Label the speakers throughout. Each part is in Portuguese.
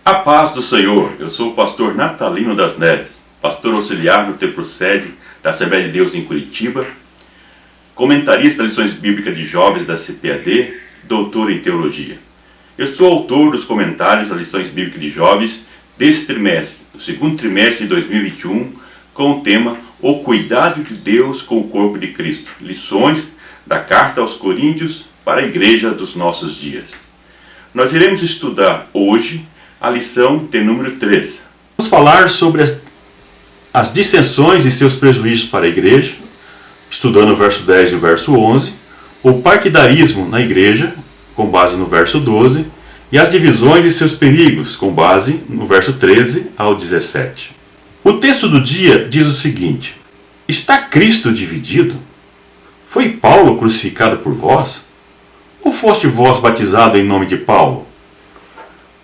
Speaker 1: A paz do Senhor, eu sou o pastor Natalino das Neves, pastor auxiliar no templo sede da Assembleia de Deus em Curitiba, comentarista das lições bíblicas de jovens da CPAD, doutor em teologia. Eu sou autor dos comentários das lições bíblicas de jovens deste trimestre, o segundo trimestre de 2021, com o tema O Cuidado de Deus com o Corpo de Cristo, lições da Carta aos Coríntios para a Igreja dos nossos dias. Nós iremos estudar hoje a lição de número 3.
Speaker 2: Vamos falar sobre as dissensões e seus prejuízos para a igreja, estudando o verso 10 e o verso 11, o partidarismo na igreja, com base no verso 12, e as divisões e seus perigos, com base no verso 13 ao 17. O texto do dia diz o seguinte: Está Cristo dividido? Foi Paulo crucificado por vós? Ou foste vós batizado em nome de Paulo?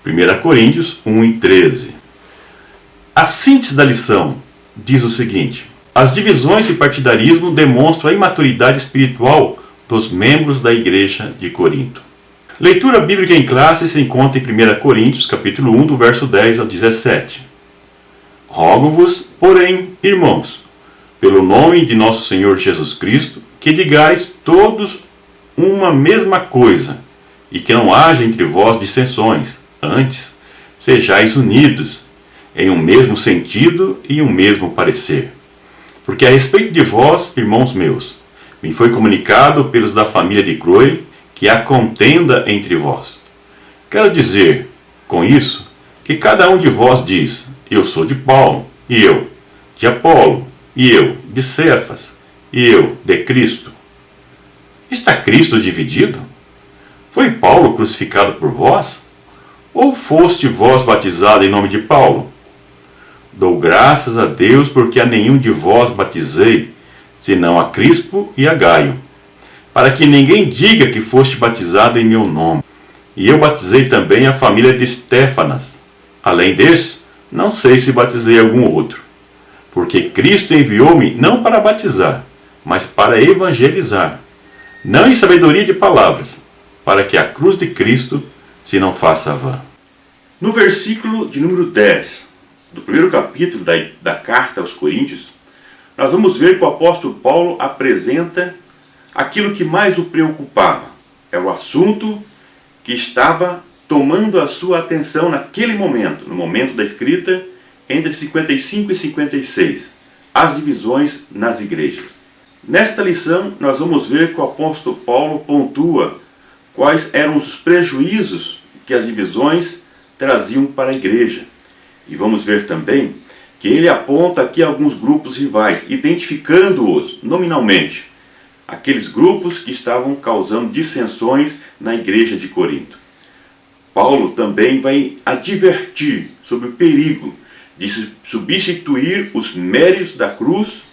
Speaker 2: 1 Coríntios 1 e 13. A síntese da lição diz o seguinte: as divisões e partidarismo demonstram a imaturidade espiritual dos membros da igreja de Corinto. Leitura bíblica em classe se encontra em 1 Coríntios, capítulo 1, do verso 10 ao 17. Rogo-vos, porém, irmãos, pelo nome de nosso Senhor Jesus Cristo, que digais todos uma mesma coisa, e que não haja entre vós dissensões. Antes, sejais unidos, em um mesmo sentido e um mesmo parecer. Porque a respeito de vós, irmãos meus, me foi comunicado pelos da família de Chloe que há contenda entre vós. Quero dizer, com isso, que cada um de vós diz: eu sou de Paulo, e eu de Apolo, e eu de Cefas, e eu de Cristo. Está Cristo dividido? Foi Paulo crucificado por vós? Ou foste vós batizado em nome de Paulo? Dou graças a Deus porque a nenhum de vós batizei, senão a Crispo e a Gaio, para que ninguém diga que foste batizado em meu nome. E eu batizei também a família de Estéfanas. Além desse, não sei se batizei algum outro, porque Cristo enviou-me não para batizar, mas para evangelizar, não em sabedoria de palavras, para que a cruz de Cristo se não faça vã.
Speaker 1: No versículo de número 10 do primeiro capítulo da Carta aos Coríntios, nós vamos ver que o apóstolo Paulo apresenta aquilo que mais o preocupava. É o assunto que estava tomando a sua atenção naquele momento, no momento da escrita, entre 55 e 56, as divisões nas igrejas. Nesta lição, nós vamos ver que o apóstolo Paulo pontua quais eram os prejuízos que as divisões traziam para a igreja. E vamos ver também que ele aponta aqui alguns grupos rivais, identificando-os nominalmente, aqueles grupos que estavam causando dissensões na igreja de Corinto. Paulo também vai advertir sobre o perigo de substituir os méritos da cruz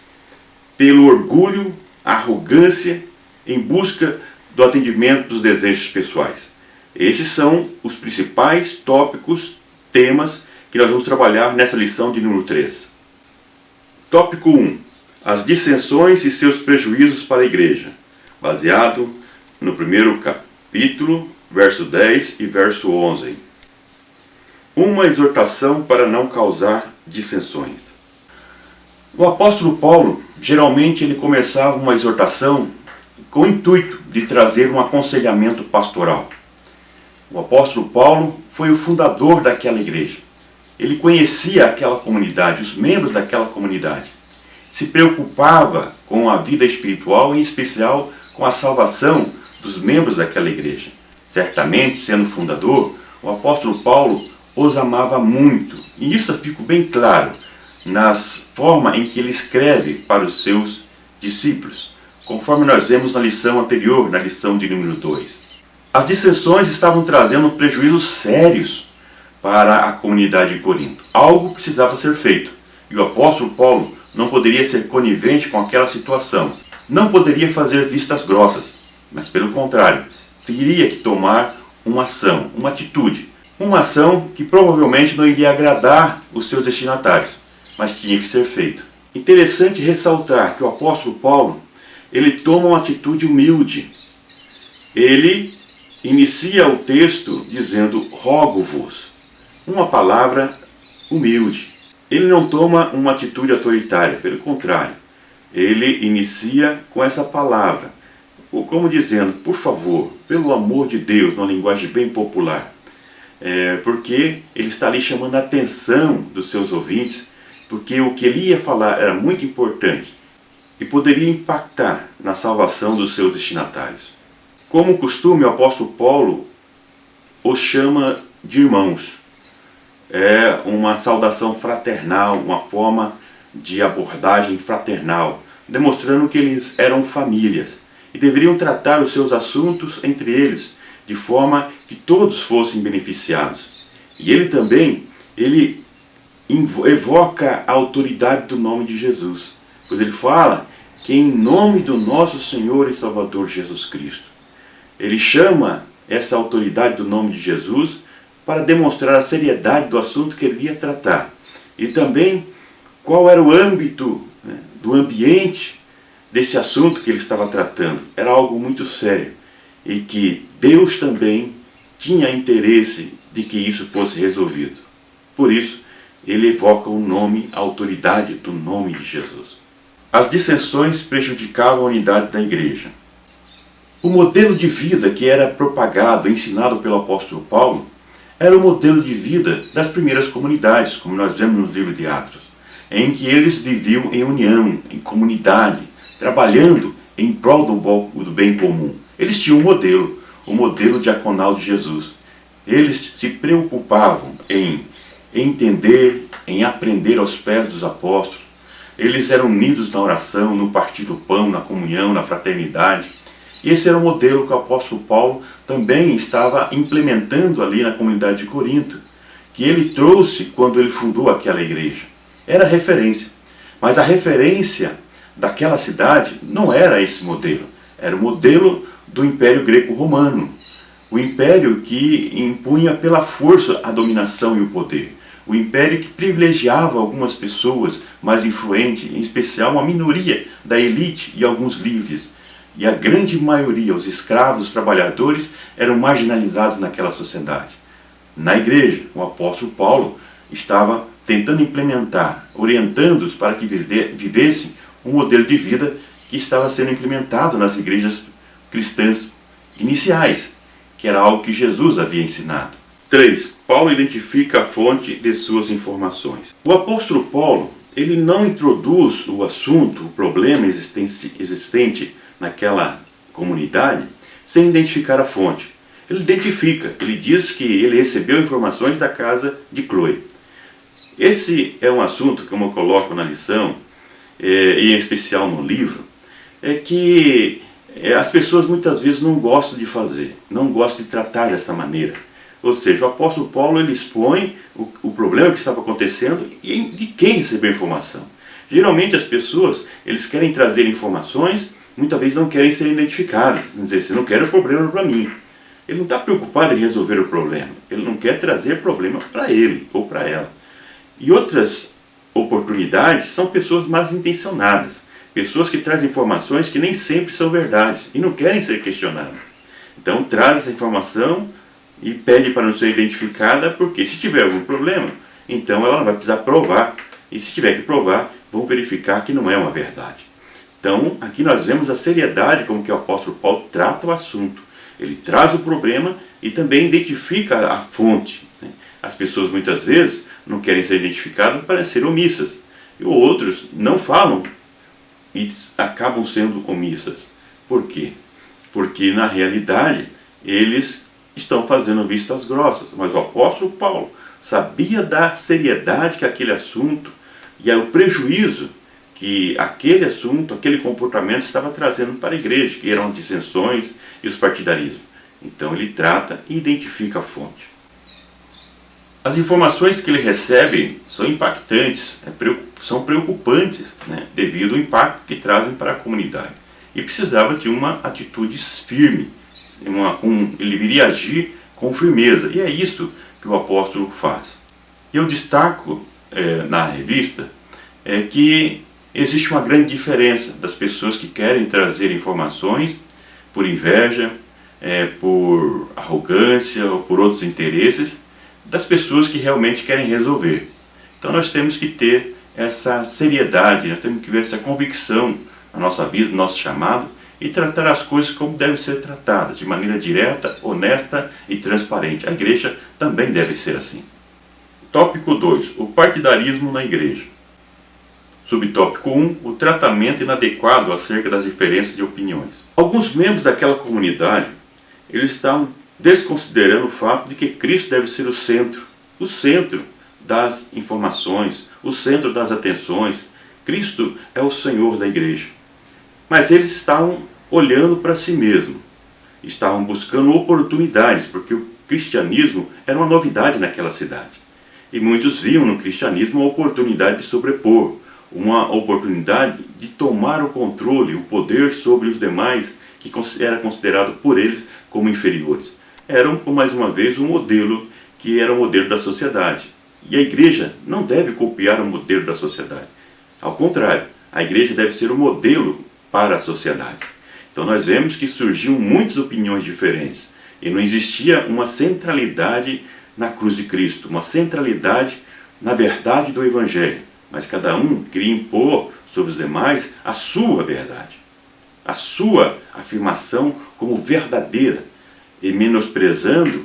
Speaker 1: pelo orgulho, arrogância, em busca do atendimento dos desejos pessoais. Esses são os principais tópicos, temas que nós vamos trabalhar nessa lição de número 3. Tópico 1. As dissensões e seus prejuízos para a igreja, baseado no primeiro capítulo, verso 10 e verso 11. Uma exortação para não causar dissensões. O apóstolo Paulo, geralmente ele começava uma exortação com o intuito de trazer um aconselhamento pastoral. O apóstolo Paulo foi o fundador daquela igreja. Ele conhecia aquela comunidade, os membros daquela comunidade. Se preocupava com a vida espiritual, em especial com a salvação dos membros daquela igreja. Certamente, sendo fundador, o apóstolo Paulo os amava muito. E isso fica bem claro na forma em que ele escreve para os seus discípulos, conforme nós vemos na lição anterior, na lição de número 2. As dissensões estavam trazendo prejuízos sérios para a comunidade de Corinto. Algo precisava ser feito. E o apóstolo Paulo não poderia ser conivente com aquela situação. Não poderia fazer vistas grossas, mas pelo contrário, teria que tomar uma ação, uma atitude. Uma ação que provavelmente não iria agradar os seus destinatários, mas tinha que ser feito. Interessante ressaltar que o apóstolo Paulo, ele toma uma atitude humilde. Ele inicia o texto dizendo: rogo-vos. uma palavra humilde. Ele não toma uma atitude autoritária, pelo contrário, ele inicia com essa palavra, como dizendo, por favor, pelo amor de Deus, numa linguagem bem popular, porque ele está ali chamando a atenção dos seus ouvintes, porque o que ele ia falar era muito importante e poderia impactar na salvação dos seus destinatários. Como costume, o apóstolo Paulo os chama de irmãos. É uma saudação fraternal, uma forma de abordagem fraternal, demonstrando que eles eram famílias e deveriam tratar os seus assuntos entre eles, de forma que todos fossem beneficiados. E ele também, evoca a autoridade do nome de Jesus, pois ele fala que em nome do nosso Senhor e Salvador Jesus Cristo. Ele chama essa autoridade do nome de Jesus para demonstrar a seriedade do assunto que ele ia tratar. E também qual era o âmbito, do ambiente desse assunto que ele estava tratando. Era algo muito sério e que Deus também tinha interesse de que isso fosse resolvido. Por isso, ele evoca o nome, a autoridade do nome de Jesus. As dissensões prejudicavam a unidade da igreja. O modelo de vida que era propagado, ensinado pelo apóstolo Paulo, era o modelo de vida das primeiras comunidades, como nós vemos no livro de Atos, em que eles viviam em união, em comunidade, trabalhando em prol do bem comum. Eles tinham um modelo, o modelo diaconal de Jesus. Eles se preocupavam em entender, em aprender aos pés dos apóstolos. Eles eram unidos na oração, no partir do pão, na comunhão, na fraternidade. E esse era o modelo que o apóstolo Paulo também estava implementando ali na comunidade de Corinto, que ele trouxe quando ele fundou aquela igreja. Era referência. Mas a referência daquela cidade não era esse modelo. Era o modelo do Império Greco-Romano. O império que impunha pela força a dominação e o poder. O império que privilegiava algumas pessoas mais influentes, em especial uma minoria da elite e alguns livres. E a grande maioria, os escravos, os trabalhadores, eram marginalizados naquela sociedade. Na igreja, o apóstolo Paulo estava tentando implementar, orientando-os para que vivessem um modelo de vida que estava sendo implementado nas igrejas cristãs iniciais, que era algo que Jesus havia ensinado. 3. Paulo identifica a fonte de suas informações. O apóstolo Paulo, ele não introduz o assunto, o problema existente naquela comunidade, sem identificar a fonte. Ele identifica, ele diz que ele recebeu informações da casa de Cloe. Esse é um assunto, como eu coloco na lição, e em especial no livro, que as pessoas muitas vezes não gostam de fazer, não gostam de tratar dessa maneira. Ou seja, o apóstolo Paulo ele expõe o problema que estava acontecendo e de quem recebeu a informação. Geralmente as pessoas eles querem trazer informações, muitas vezes não querem ser identificadas. Quer dizer, você não quer o problema para mim. Ele não está preocupado em resolver o problema. Ele não quer trazer problema para ele ou para ela. E outras oportunidades são pessoas mal intencionadas. Pessoas que trazem informações que nem sempre são verdades e não querem ser questionadas. Então traz essa informação e pede para não ser identificada, porque se tiver algum problema, então ela não vai precisar provar. E se tiver que provar, vão verificar que não é uma verdade. Então, aqui nós vemos a seriedade com que o apóstolo Paulo trata o assunto. Ele traz o problema e também identifica a fonte. As pessoas muitas vezes não querem ser identificadas para ser omissas. E outros não falam e acabam sendo omissas. Por quê? Porque na realidade eles estão fazendo vistas grossas. Mas o apóstolo Paulo sabia da seriedade que aquele assunto e o prejuízo que aquele assunto, aquele comportamento estava trazendo para a igreja, que eram as dissensões e os partidarismos. Então ele trata e identifica a fonte. As informações que ele recebe são impactantes, são preocupantes, devido ao impacto que trazem para a comunidade. E precisava de uma atitude firme, ele deveria agir com firmeza, e é isso que o apóstolo faz. Eu destaco na revista que existe uma grande diferença das pessoas que querem trazer informações por inveja, por arrogância ou por outros interesses, das pessoas que realmente querem resolver. Então nós temos que ter essa seriedade, nós temos que ver essa convicção na nossa vida, no nosso chamado, e tratar as coisas como devem ser tratadas, de maneira direta, honesta e transparente. A igreja também deve ser assim. Tópico 2. O partidarismo na igreja. Subtópico 1. O tratamento inadequado acerca das diferenças de opiniões. Alguns membros daquela comunidade, eles estavam desconsiderando o fato de que Cristo deve ser o centro das informações, o centro das atenções. Cristo é o Senhor da igreja. Mas eles estavam olhando para si mesmos, estavam buscando oportunidades, porque o cristianismo era uma novidade naquela cidade. E muitos viam no cristianismo uma oportunidade de sobrepor, uma oportunidade de tomar o controle, o poder sobre os demais, que era considerado por eles como inferiores. Era, mais uma vez, um modelo que era o modelo da sociedade. E a igreja não deve copiar o modelo da sociedade. Ao contrário, a igreja deve ser o modelo para a sociedade. Então nós vemos que surgiam muitas opiniões diferentes e não existia uma centralidade na cruz de Cristo, uma centralidade na verdade do Evangelho, mas cada um queria impor sobre os demais a sua verdade, a sua afirmação como verdadeira, e menosprezando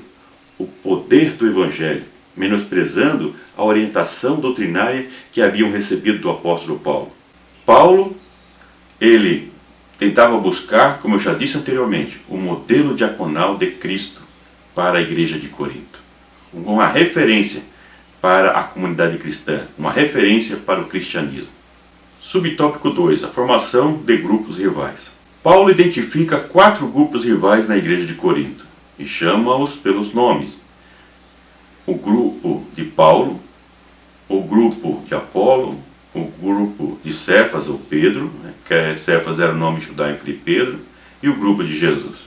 Speaker 1: o poder do Evangelho, menosprezando a orientação doutrinária que haviam recebido do apóstolo Paulo. Paulo, ele tentava buscar, como eu já disse anteriormente, o modelo diaconal de Cristo para a igreja de Corinto. Uma referência para a comunidade cristã, uma referência para o cristianismo. Subtópico 2. A formação de grupos rivais. Paulo identifica 4 grupos rivais na igreja de Corinto e chama-os pelos nomes. O grupo de Paulo, o grupo de Apolo, o grupo de Cefas ou Pedro, que Cefas era o nome judaico de Pedro, e o grupo de Jesus.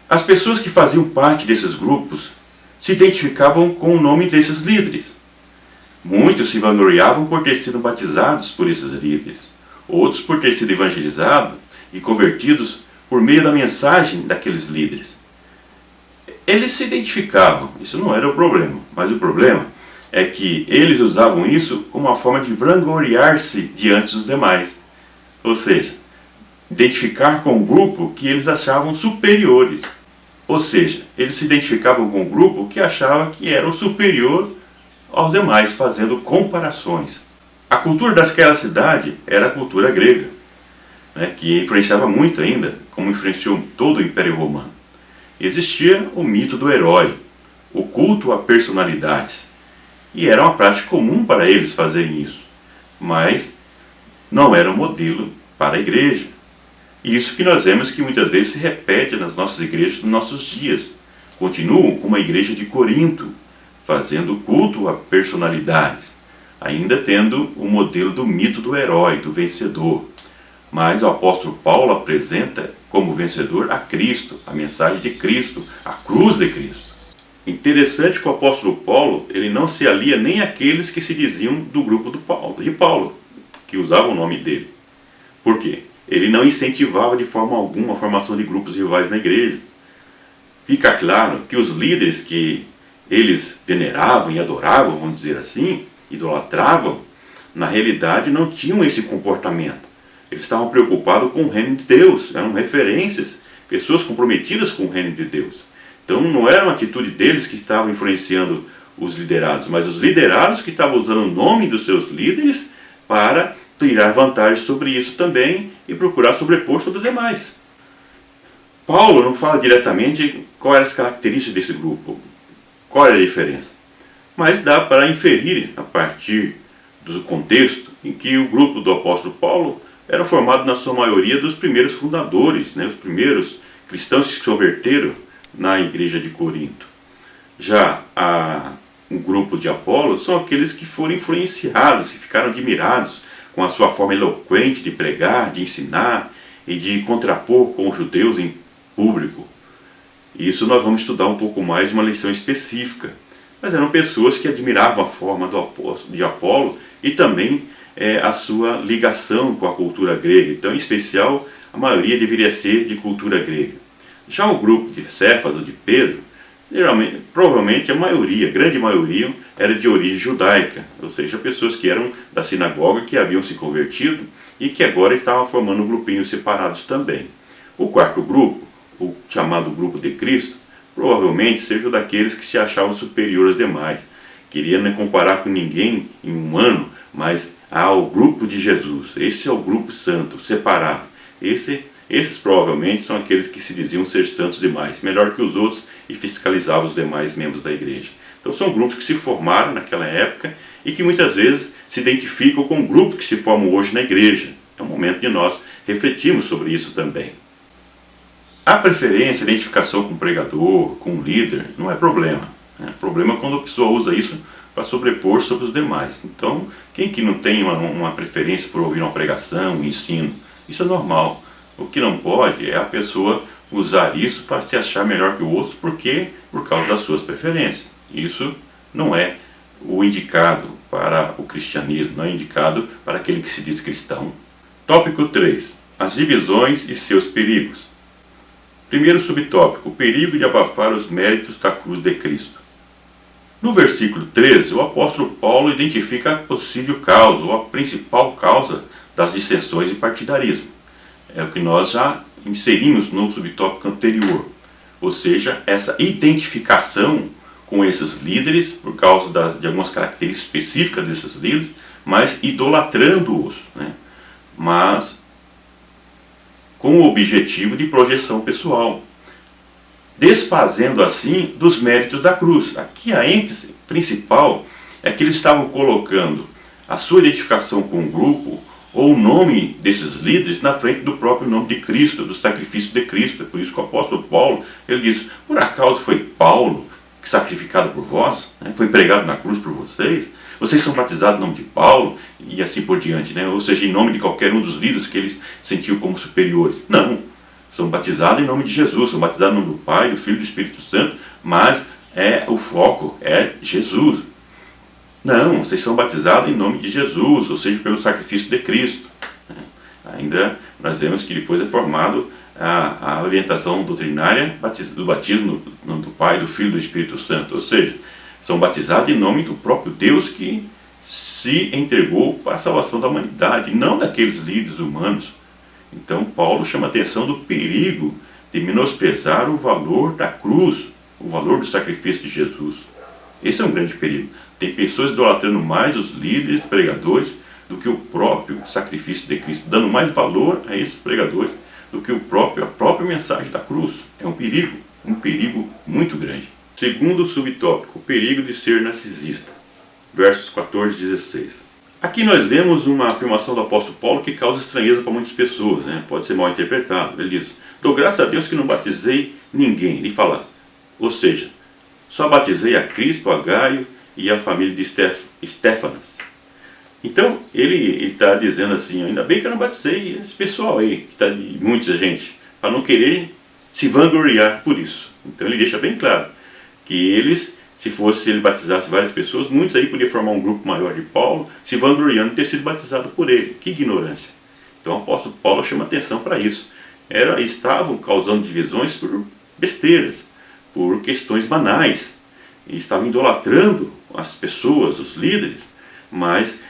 Speaker 1: As pessoas que faziam parte desses grupos se identificavam com o nome desses líderes. Muitos se vangloriavam por ter sido batizados por esses líderes, outros por ter sido evangelizados e convertidos por meio da mensagem daqueles líderes. Eles se identificavam, isso não era o problema, mas o problema é que eles usavam isso como uma forma de vangloriar-se diante dos demais. Ou seja, identificar com um grupo que eles achavam superiores. Ou seja, eles se identificavam com um grupo que achava que era o superior aos demais, fazendo comparações. A cultura daquela cidade era a cultura grega, que influenciava muito ainda, como influenciou todo o Império Romano. Existia o mito do herói, o culto a personalidades. E era uma prática comum para eles fazerem isso. Mas não era um modelo para a igreja. E isso que nós vemos que muitas vezes se repete nas nossas igrejas nos nossos dias. Continuam como a igreja de Corinto, fazendo culto a personalidades, ainda tendo o modelo do mito do herói, do vencedor. Mas o apóstolo Paulo apresenta como vencedor a Cristo, a mensagem de Cristo, a cruz de Cristo. Interessante que o apóstolo Paulo, ele não se alia nem àqueles que se diziam do grupo de Paulo, que usavam o nome dele. Por quê? Ele não incentivava de forma alguma a formação de grupos rivais na igreja. Fica claro que os líderes que eles veneravam e adoravam, vamos dizer assim, idolatravam, na realidade não tinham esse comportamento. Eles estavam preocupados com o reino de Deus, eram referências, pessoas comprometidas com o reino de Deus. Então não era uma atitude deles que estava influenciando os liderados, mas os liderados que estavam usando o nome dos seus líderes para tirar vantagem sobre isso também e procurar sobrepor sobre os demais. Paulo não fala diretamente quais eram as características desse grupo, qual era a diferença, mas dá para inferir a partir do contexto em que o grupo do apóstolo Paulo era formado na sua maioria dos primeiros fundadores, os primeiros cristãos que se converteram na igreja de Corinto. Já um grupo de Apolo são aqueles que foram influenciados, que ficaram admirados com a sua forma eloquente de pregar, de ensinar e de contrapor com os judeus em público. Isso nós vamos estudar um pouco mais, uma lição específica. Mas eram pessoas que admiravam a forma de Apolo e também a sua ligação com a cultura grega. Então, em especial, a maioria deveria ser de cultura grega. Já o grupo de Cefas ou de Pedro Geralmente, provavelmente a maioria, a grande maioria, era de origem judaica, ou seja, pessoas que eram da sinagoga, que haviam se convertido e que agora estavam formando grupinhos separados também. O quarto grupo, o chamado grupo de Cristo, provavelmente seja daqueles que se achavam superiores aos demais. Queria não comparar com ninguém em um ano, mas ao grupo de Jesus. Esse é o grupo santo, separado. Esses provavelmente são aqueles que se diziam ser santos demais, melhor que os outros, e fiscalizavam os demais membros da igreja. Então são grupos que se formaram naquela época e que muitas vezes se identificam com grupos que se formam hoje na igreja. É um momento de nós refletirmos sobre isso também. A preferência, a identificação com o pregador, com o líder, não é problema. O problema é quando a pessoa usa isso para sobrepor sobre os demais. Então, quem que não tem uma preferência por ouvir uma pregação, um ensino? Isso é normal. O que não pode é a pessoa usar isso para se achar melhor que o outro, porque por causa das suas preferências. Isso não é o indicado para o cristianismo, não é indicado para aquele que se diz cristão. Tópico 3. As divisões e seus perigos. Primeiro subtópico, o perigo de abafar os méritos da cruz de Cristo. No versículo 13, o apóstolo Paulo identifica a possível causa, ou a principal causa das dissensões e partidarismo. É o que nós já inserimos no subtópico anterior. Ou seja, essa identificação com esses líderes, por causa de algumas características específicas desses líderes, mas idolatrando-os, mas com o objetivo de projeção pessoal, desfazendo assim dos méritos da cruz. Aqui a ênfase principal é que eles estavam colocando a sua identificação com o grupo ou o nome desses líderes na frente do próprio nome de Cristo, do sacrifício de Cristo. É por isso que o apóstolo Paulo, ele diz: por acaso foi Paulo sacrificado por vós? Foi pregado na cruz por vocês? Vocês são batizados em nome de Paulo? E assim por diante, ou seja, em nome de qualquer um dos líderes que eles sentiam como superiores. Não, são batizados em nome de Jesus, são batizados em nome do Pai, do Filho e do Espírito Santo, mas o foco é Jesus. Não, vocês são batizados em nome de Jesus, ou seja, pelo sacrifício de Cristo. Ainda nós vemos que depois é formado a orientação doutrinária do batismo no nome do Pai, do Filho e do Espírito Santo. Ou seja, são batizados em nome do próprio Deus que se entregou para a salvação da humanidade, não daqueles líderes humanos. Então Paulo chama a atenção do perigo de menosprezar o valor da cruz, o valor do sacrifício de Jesus. Esse é um grande perigo. Tem pessoas idolatrando mais os líderes, pregadores, do que o próprio sacrifício de Cristo, dando mais valor a esses pregadores do que a própria mensagem da cruz. É um perigo muito grande. Segundo subtópico, o perigo de ser narcisista. Versos 14 e 16. Aqui nós vemos uma afirmação do apóstolo Paulo que causa estranheza para muitas pessoas, pode ser mal interpretado. Ele diz: dou graças a Deus que não batizei ninguém. Ele fala, ou seja, só batizei a Crispo, a Gaio e a família de Estéfanas. Então ele está dizendo assim: ainda bem que eu não batizei esse pessoal aí, que está de muita gente, para não querer se vangloriar por isso. Então ele deixa bem claro que se ele batizasse várias pessoas, muitos aí podiam formar um grupo maior de Paulo, se vangloriando de ter sido batizado por ele. Que ignorância! Então o apóstolo Paulo chama atenção para isso. Estavam causando divisões por besteiras, por questões banais, e estavam idolatrando as pessoas, os líderes, mas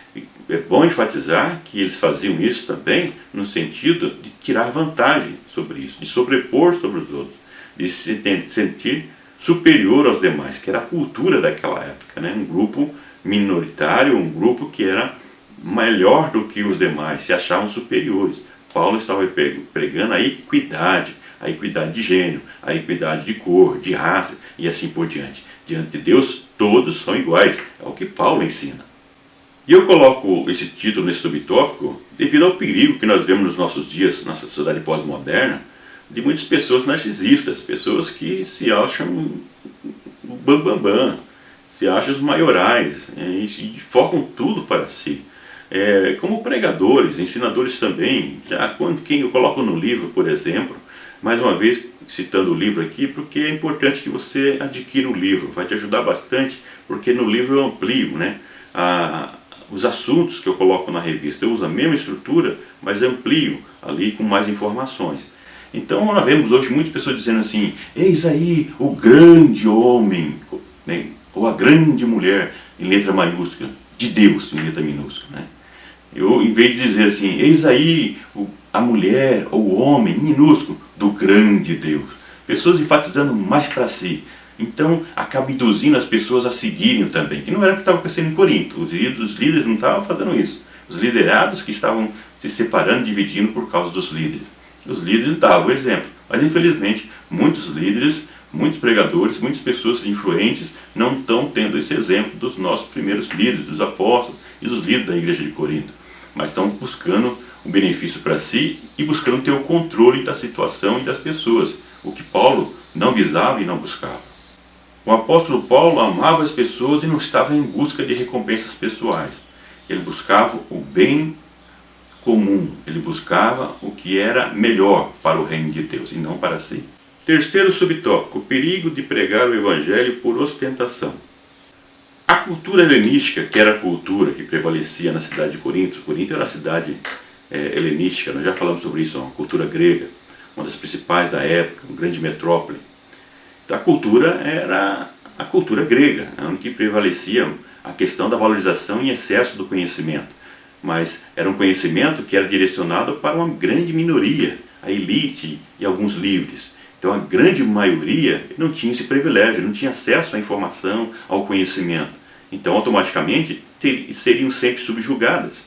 Speaker 1: é bom enfatizar que eles faziam isso também no sentido de tirar vantagem sobre isso, de sobrepor sobre os outros, de se sentir superior aos demais, que era a cultura daquela época, um grupo minoritário, um grupo que era melhor do que os demais, se achavam superiores. Paulo estava pregando a equidade de gênero, a equidade de cor, de raça e assim por diante. Diante de Deus, todos são iguais, é o que Paulo ensina. E eu coloco esse título nesse subtópico devido ao perigo que nós vemos nos nossos dias, na sociedade pós-moderna, de muitas pessoas narcisistas, pessoas que se acham o bambambam, se acham os maiorais, e focam tudo para si. Como pregadores, ensinadores também, quem eu coloco no livro, por exemplo, mais uma vez citando o livro aqui, porque é importante que você adquira o livro, vai te ajudar bastante, porque no livro eu amplio, os assuntos que eu coloco na revista. Eu uso a mesma estrutura, mas amplio ali com mais informações. Então nós vemos hoje muitas pessoas dizendo assim: eis aí o grande homem, né? Ou a grande mulher, em letra maiúscula, de Deus, em letra minúscula. Né? Eu, em vez de dizer assim: eis aí a mulher ou o homem, minúsculo, do grande Deus. Pessoas enfatizando mais para si. Então acaba induzindo as pessoas a seguirem também, que não era o que estava acontecendo em Corinto. Os líderes não estavam fazendo isso. Os liderados que estavam se separando, dividindo por causa dos líderes. Os líderes davam o exemplo, mas infelizmente muitos líderes, muitos pregadores, muitas pessoas influentes não estão tendo esse exemplo dos nossos primeiros líderes, dos apóstolos e dos líderes da igreja de Corinto, mas estão buscando o benefício para si e buscando ter o controle da situação e das pessoas, o que Paulo não visava e não buscava. O apóstolo Paulo amava as pessoas e não estava em busca de recompensas pessoais. Ele buscava o bem comum, ele buscava o que era melhor para o reino de Deus e não para si. Terceiro subtópico: o perigo de pregar o evangelho por ostentação. A cultura helenística, que era a cultura que prevalecia na cidade de Corinto, Corinto era a cidade helenística, nós já falamos sobre isso, uma cultura grega, uma das principais da época, uma grande metrópole. A cultura era a cultura grega, onde prevalecia a questão da valorização em excesso do conhecimento. Mas era um conhecimento que era direcionado para uma grande minoria, a elite e alguns livres. Então a grande maioria não tinha esse privilégio, não tinha acesso à informação, ao conhecimento. Então automaticamente seriam sempre subjugadas.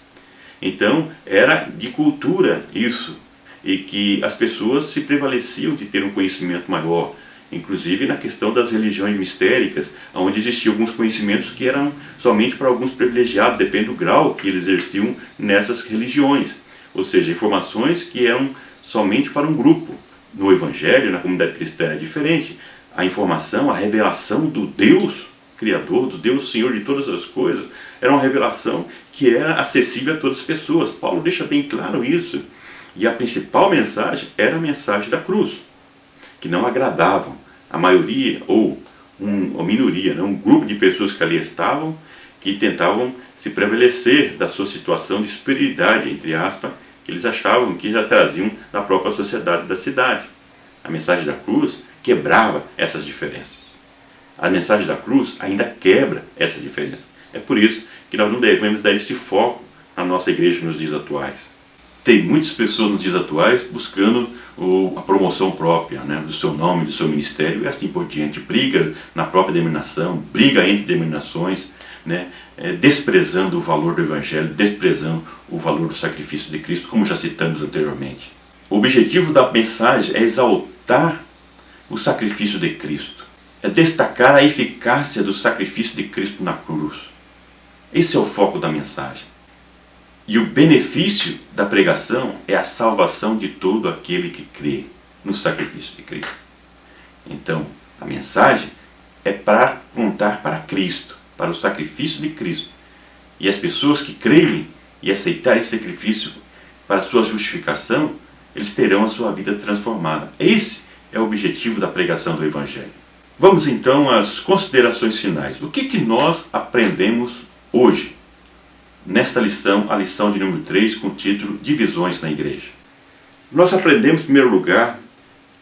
Speaker 1: Então era de cultura isso, e que as pessoas se prevaleciam de ter um conhecimento maior. Inclusive na questão das religiões mistéricas, onde existiam alguns conhecimentos que eram somente para alguns privilegiados, depende do grau que eles exerciam nessas religiões. Ou seja, informações que eram somente para um grupo. No Evangelho, na comunidade cristã é diferente. A informação, a revelação do Deus Criador, do Deus Senhor de todas as coisas, era uma revelação que era acessível a todas as pessoas. Paulo deixa bem claro isso. E a principal mensagem era a mensagem da cruz, que não agradavam a maioria ou uma minoria, né? Um grupo de pessoas que ali estavam, que tentavam se prevalecer da sua situação de superioridade, entre aspas, que eles achavam que já traziam da própria sociedade da cidade. A mensagem da cruz quebrava essas diferenças. A mensagem da cruz ainda quebra essas diferenças. É por isso que nós não devemos dar esse foco na nossa igreja nos dias atuais. Tem muitas pessoas nos dias atuais buscando a promoção própria, né, do seu nome, do seu ministério e assim por diante. Briga na própria denominação, briga entre denominações, né, desprezando o valor do Evangelho, desprezando o valor do sacrifício de Cristo, como já citamos anteriormente. O objetivo da mensagem é exaltar o sacrifício de Cristo, é destacar a eficácia do sacrifício de Cristo na cruz. Esse é o foco da mensagem. E o benefício da pregação é a salvação de todo aquele que crê no sacrifício de Cristo. Então, a mensagem é para apontar para Cristo, para o sacrifício de Cristo. E as pessoas que creem e aceitarem esse sacrifício para a sua justificação, eles terão a sua vida transformada. Esse é o objetivo da pregação do Evangelho. Vamos então às considerações finais. O que nós aprendemos hoje? Nesta lição, a lição de número 3, com o título Divisões na Igreja. Nós aprendemos, em primeiro lugar,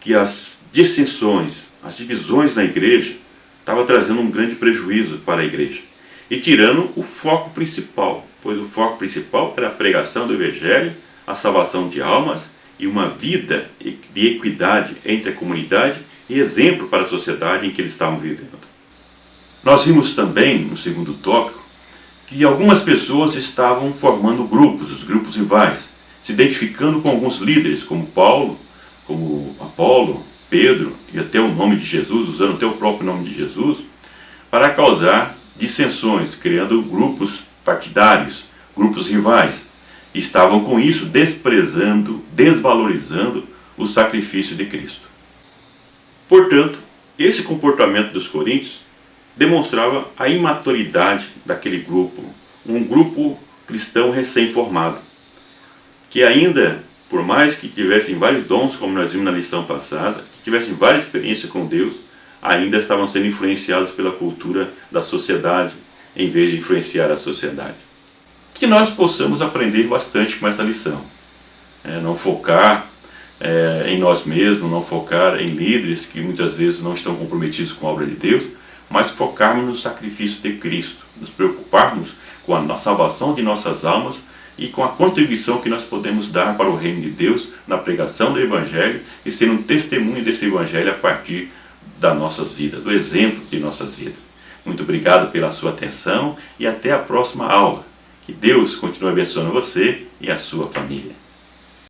Speaker 1: que as dissensões, as divisões na igreja estavam trazendo um grande prejuízo para a igreja e tirando o foco principal, pois o foco principal era a pregação do Evangelho, a salvação de almas e uma vida de equidade entre a comunidade e exemplo para a sociedade em que eles estavam vivendo. Nós vimos também, no segundo tópico, que algumas pessoas estavam formando grupos, os grupos rivais, se identificando com alguns líderes, como Paulo, como Apolo, Pedro e até o nome de Jesus, usando até o próprio nome de Jesus, para causar dissensões, criando grupos partidários, grupos rivais. E estavam com isso desprezando, desvalorizando o sacrifício de Cristo. Portanto, esse comportamento dos coríntios demonstrava a imaturidade daquele grupo, um grupo cristão recém-formado, que ainda, por mais que tivessem vários dons, como nós vimos na lição passada, que tivessem várias experiências com Deus, ainda estavam sendo influenciados pela cultura da sociedade, em vez de influenciar a sociedade. Que nós possamos aprender bastante com essa lição. Não focar em nós mesmos, não focar em líderes que muitas vezes não estão comprometidos com a obra de Deus, mas focarmos no sacrifício de Cristo, nos preocuparmos com a salvação de nossas almas e com a contribuição que nós podemos dar para o reino de Deus na pregação do Evangelho e ser um testemunho desse Evangelho a partir das nossas vidas, do exemplo de nossas vidas. Muito obrigado pela sua atenção e até a próxima aula. Que Deus continue abençoando você e a sua família.